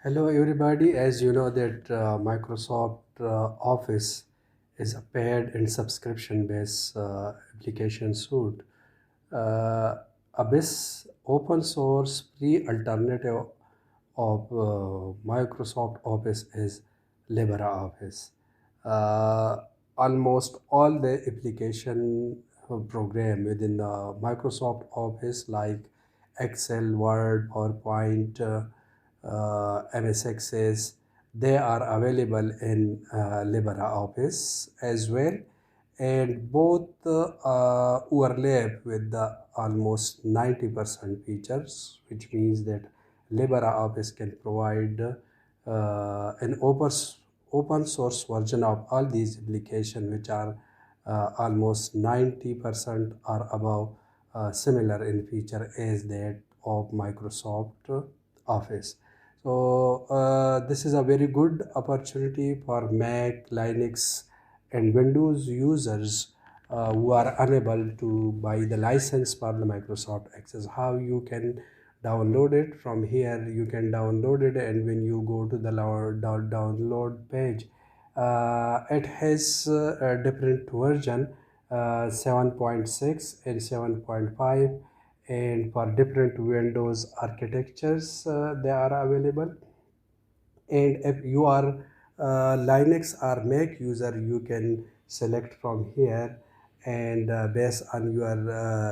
Hello everybody. As you know that Microsoft Office is a paid and subscription based application suite. Abyss open source free alternative of Microsoft Office is LibreOffice. Uh, Almost all the application program within the Microsoft Office like Excel, Word, PowerPoint, MS Access, they are available in LibreOffice as well, and both overlap with the almost 90% features, which means that LibreOffice can provide an open source version of all these applications, which are almost 90% or above similar in feature as that of Microsoft Office. So this is a very good opportunity for Mac, Linux, and Windows users who are unable to buy the license for the Microsoft Access. How you can download it from here? You can download it, and when you go to the download page, it has a different version, 7.6 and 7.5, and for different Windows architectures they are available. And if you are Linux or Mac user, you can select from here, and based on your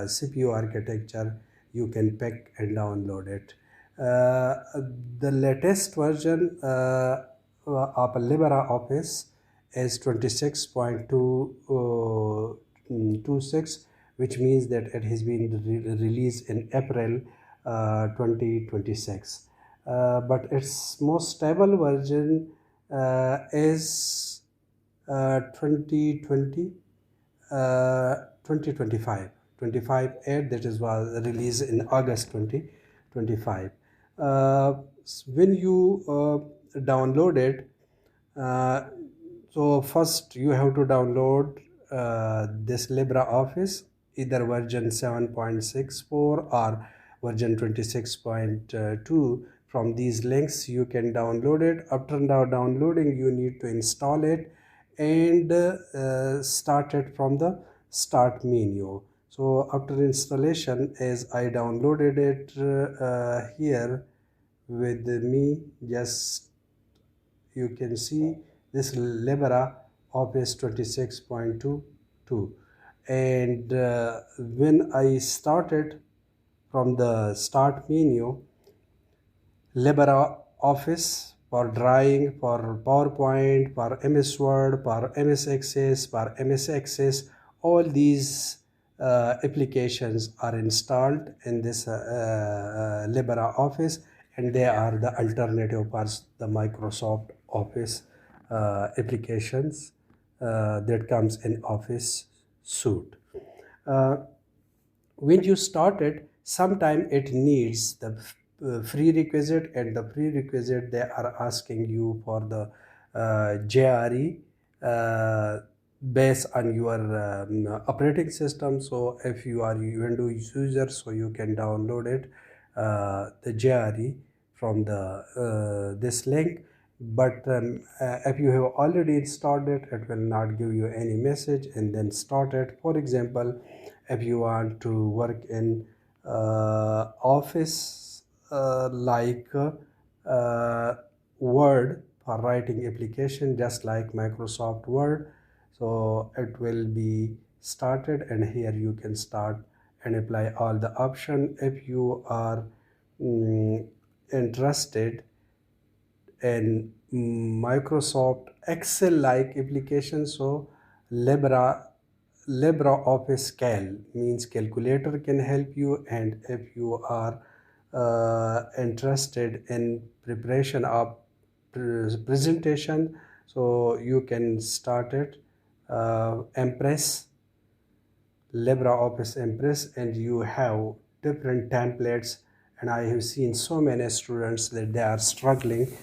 CPU architecture you can pick and download it. The latest version of LibreOffice is 26.26, which means that it has been released in April 2026. But its most stable version is 2020 2025 8, that is was released in August 2025. When you download it, uh, so first you have to download this LibreOffice, either version 7.64 or version 26.2. From these links you can download it. After now downloading, you need to install it and start it from the start menu. So after installation, as I downloaded it here with me, just you can see this LibreOffice 26.22, and when I started from the start menu, LibreOffice for drawing, for PowerPoint, for MS Word, for MS Access, for MS Access, all these applications are installed in this LibreOffice, and they are the alternative for the Microsoft Office applications that comes in Office suite. Uh, when you start it, sometime it needs the prerequisite, and the prerequisite they are asking you for the JRE based on your operating system. So if you are Windows user, so you can download it, the JRE from the this link. But if you have already installed it, it will not give you any message, and then start it. For example, if you want to work in Office like Word for writing application, just like Microsoft Word, so it will be started, and here you can start and apply all the option. If you are interested in Microsoft Excel like application, so LibreOffice Cal means calculator can help you. And if you are interested in preparation of presentation, so you can start it, Impress, LibreOffice Impress, and you have different templates. And I have seen so many students that they are struggling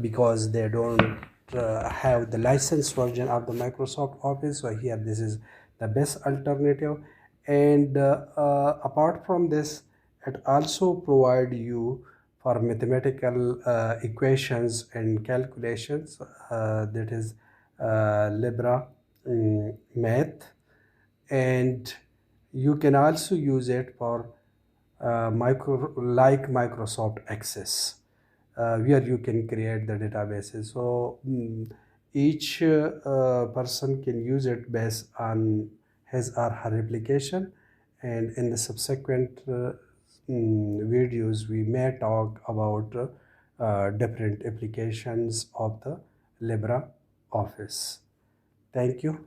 because they don't have the licensed version of the Microsoft Office. So here this is the best alternative. And apart from this, it also provide you for mathematical equations and calculations, that is Libra Math, and you can also use it for Microsoft Access, where you can create the databases. So each person can use it based on his or her application, and in the subsequent videos we may talk about different applications of the LibreOffice. Thank you.